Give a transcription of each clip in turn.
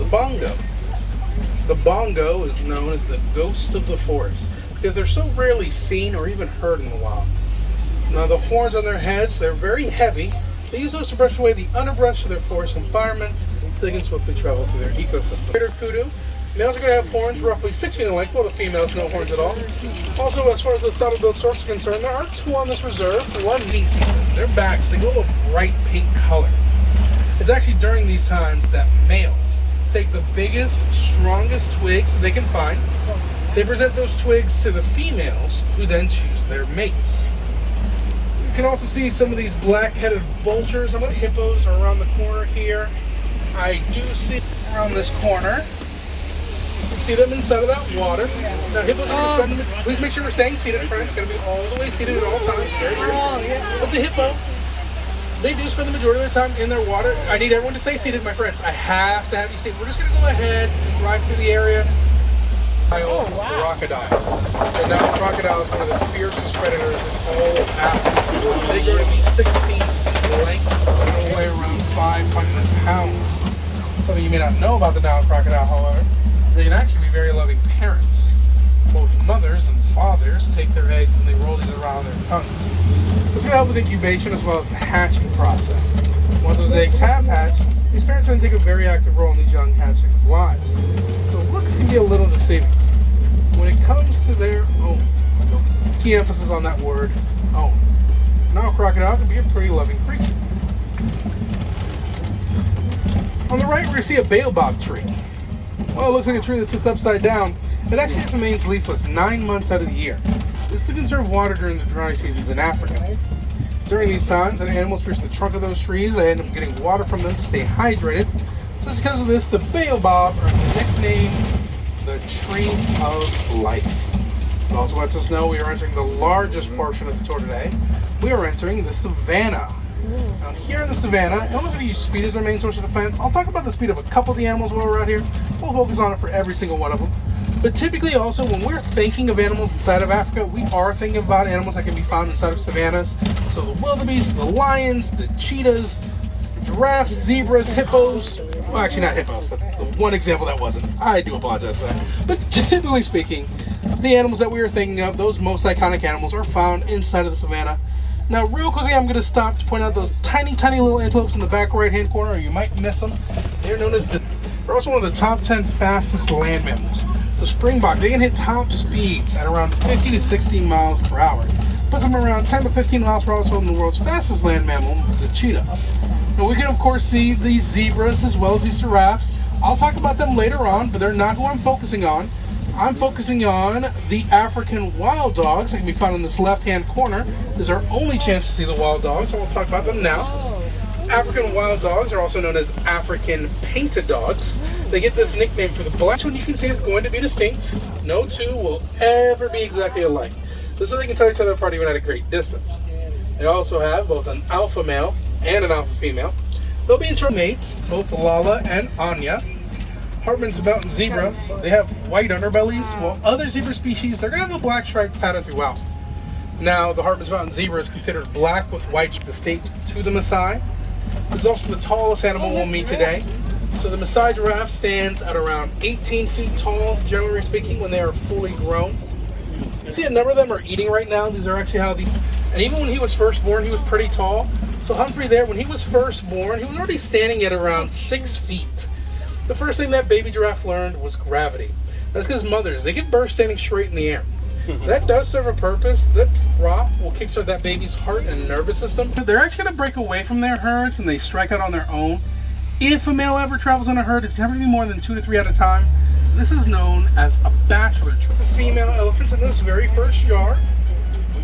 bongo. The bongo is known as the ghost of the forest because they're so rarely seen or even heard in the wild. Now the horns on their heads, they're very heavy. They use those to brush away the underbrush of their forest environments so they can swiftly travel through their ecosystem. Greater kudu, males are going to have horns roughly 6 feet in length, while the females no horns at all. Also, as far as the saddle-billed storks are concerned, there are 2 on this reserve. One being season. Their backs, they glow a bright pink color. It's actually during these times that males take the biggest, strongest twigs they can find. They present those twigs to the females, who then choose their mates. You can also see some of these black-headed vultures. Some of the hippos are around the corner here. I do see around this corner. You can see them inside of that water. Now hippos are going to spend, please make sure we're staying seated, friends. It's going to be all the way seated at all times. Very good. But the hippo, they do spend the majority of their time in their water. I need everyone to stay seated, my friends. I have to have you seated. We're just going to go ahead and drive through the area. Oh, wow. Crocodile. And now crocodile is one of the fiercest predators in all of Africa. They grow to be 16 feet in length and weigh around 500 pounds. Something you may not know about the Nile crocodile, however, is they can actually be very loving parents. Both mothers and fathers take their eggs and they roll these around their tongues. This can help with incubation as well as the hatching process. Once those eggs have hatched, these parents then take a very active role in these young hatchlings' lives. So looks can be a little deceiving. When it comes to their own, key emphasis on that word, own. Now a crocodile can be a pretty loving creature. On the right, we're going to see a baobab tree. Well, it looks like a tree that sits upside down. It actually just remains leafless 9 months out of the year. This is to conserve water during the dry seasons in Africa. During these times, when animals pierce the trunk of those trees, they end up getting water from them to stay hydrated. So because of this, the baobab are nicknamed the Tree of Life. It also lets us know we are entering the largest portion of the tour today. We are entering the savannah. Now here in the savannah, I'm not going to use speed as our main source of defense. I'll talk about the speed of a couple of the animals while we're out here. We'll focus on it for every single one of them. But typically also, when we're thinking of animals inside of Africa, we are thinking about animals that can be found inside of savannas. So the wildebeest, the lions, the cheetahs, giraffes, zebras, hippos. Well, actually not hippos. That's the one example that wasn't. I do apologize for that. But typically speaking, the animals that we are thinking of, those most iconic animals, are found inside of the savannah. Now, real quickly, I'm going to stop to point out those tiny, tiny little antelopes in the back right-hand corner, or you might miss them. They're known as they're also one of the top 10 fastest land mammals. The springbok, they can hit top speeds at around 50 to 60 miles per hour. Puts them around 10 to 15 miles per hour, so in the world's fastest land mammal, the cheetah. Now, we can, of course, see these zebras as well as these giraffes. I'll talk about them later on, but they're not who I'm focusing on. I'm focusing on the African wild dogs that can be found in this left-hand corner. This is our only chance to see the wild dogs, so we'll talk about them now. African wild dogs are also known as African painted dogs. They get this nickname for the black one. You can see it's going to be distinct. No two will ever be exactly alike. This way they can tell each other apart even at a great distance. They also have both an alpha male and an alpha female. They'll be in mates, both Lala and Anya. Hartman's mountain zebra, they have white underbellies, while other zebra species, they're going to have a black striped pattern throughout. Now, the Hartman's mountain zebra is considered black with white distinct to the Maasai. This is also the tallest animal we'll meet today. So the Maasai giraffe stands at around 18 feet tall, generally speaking, when they are fully grown. You see a number of them are eating right now. These are actually how and even when he was first born, he was pretty tall. So Humphrey there, when he was first born, he was already standing at around 6 feet. The first thing that baby giraffe learned was gravity. That's because mothers, they give birth standing straight in the air. That does serve a purpose. That drop will kickstart that baby's heart and nervous system. They're actually going to break away from their herds and they strike out on their own. If a male ever travels on a herd, it's never going to be more than 2 to 3 at a time. This is known as a bachelor trip. The female elephants in this very first yard.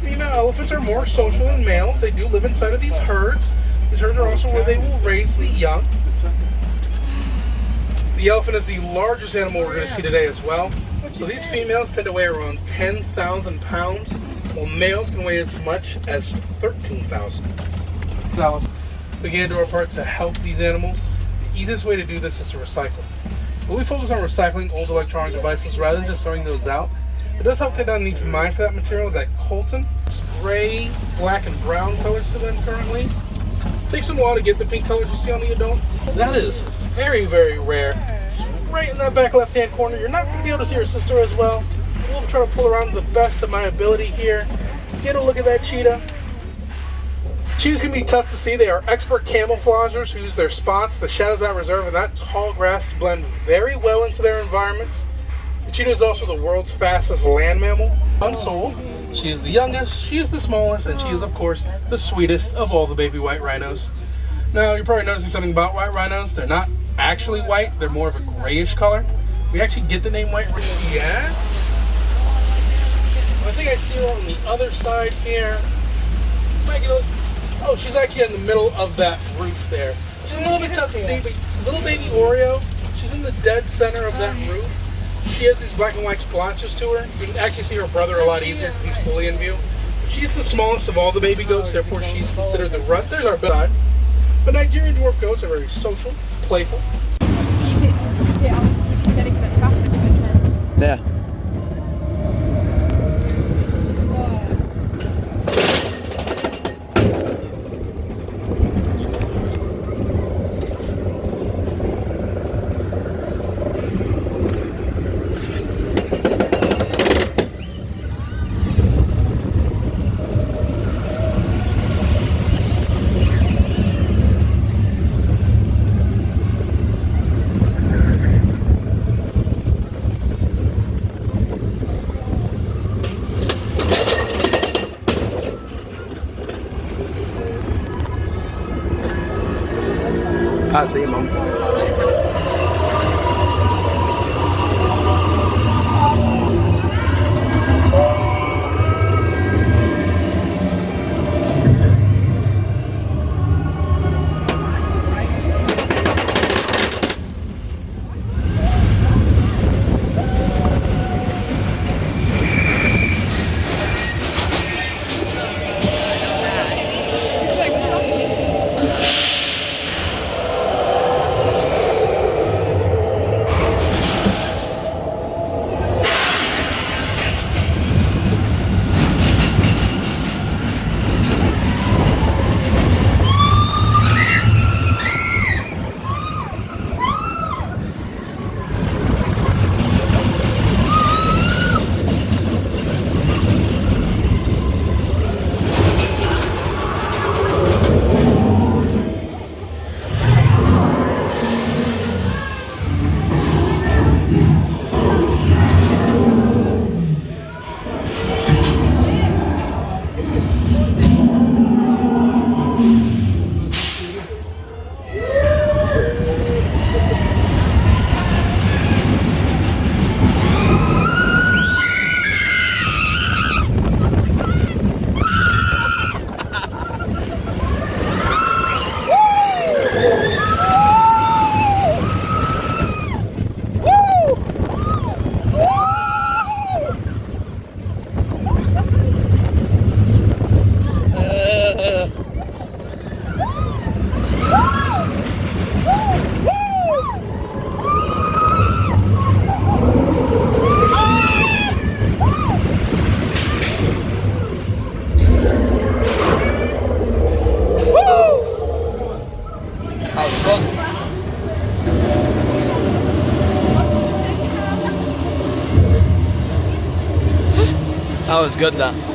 Female elephants are more social than males. They do live inside of these herds. These herds are also where they will raise the young. The elephant is the largest animal we're going to see today as well. So these females tend to weigh around 10,000 pounds, while males can weigh as much as 13,000. We can do our part to help these animals. The easiest way to do this is to recycle. But we focus on recycling old electronic devices rather than just throwing those out. It does help cut down the need to mine for that material, that coltan. It's gray, black, and brown colors to them currently. Takes them a while to get the pink colors you see on the adults. That is very, very rare. right in that back left-hand corner. You're not going to be able to see her sister as well. We'll try to pull around the best of my ability here. Get a look at that cheetah. Cheetahs can be tough to see. They are expert camouflagers who use their spots, the shadows that reserve, and that tall grass to blend very well into their environments. The cheetah is also the world's fastest land mammal. Unsold. She is the youngest, she is the smallest, and she is, of course, the sweetest of all the baby white rhinos. Now, you're probably noticing something about white rhinos. They're not actually white, they're more of a grayish color. We actually get the name white rhino. Yes. I think I see her on the other side here. Oh, she's actually in the middle of that roof there. She's a little bit tough to see, but little baby Oreo, she's in the dead center of that roof. She has these black and white splotches to her. You can actually see her brother a lot easier because he's fully in view. She's the smallest of all the baby goats, therefore she's considered the rut. There's our side. But Nigerian dwarf goats are very social, playful. Yeah. Can't see him, Mum. That was good, that.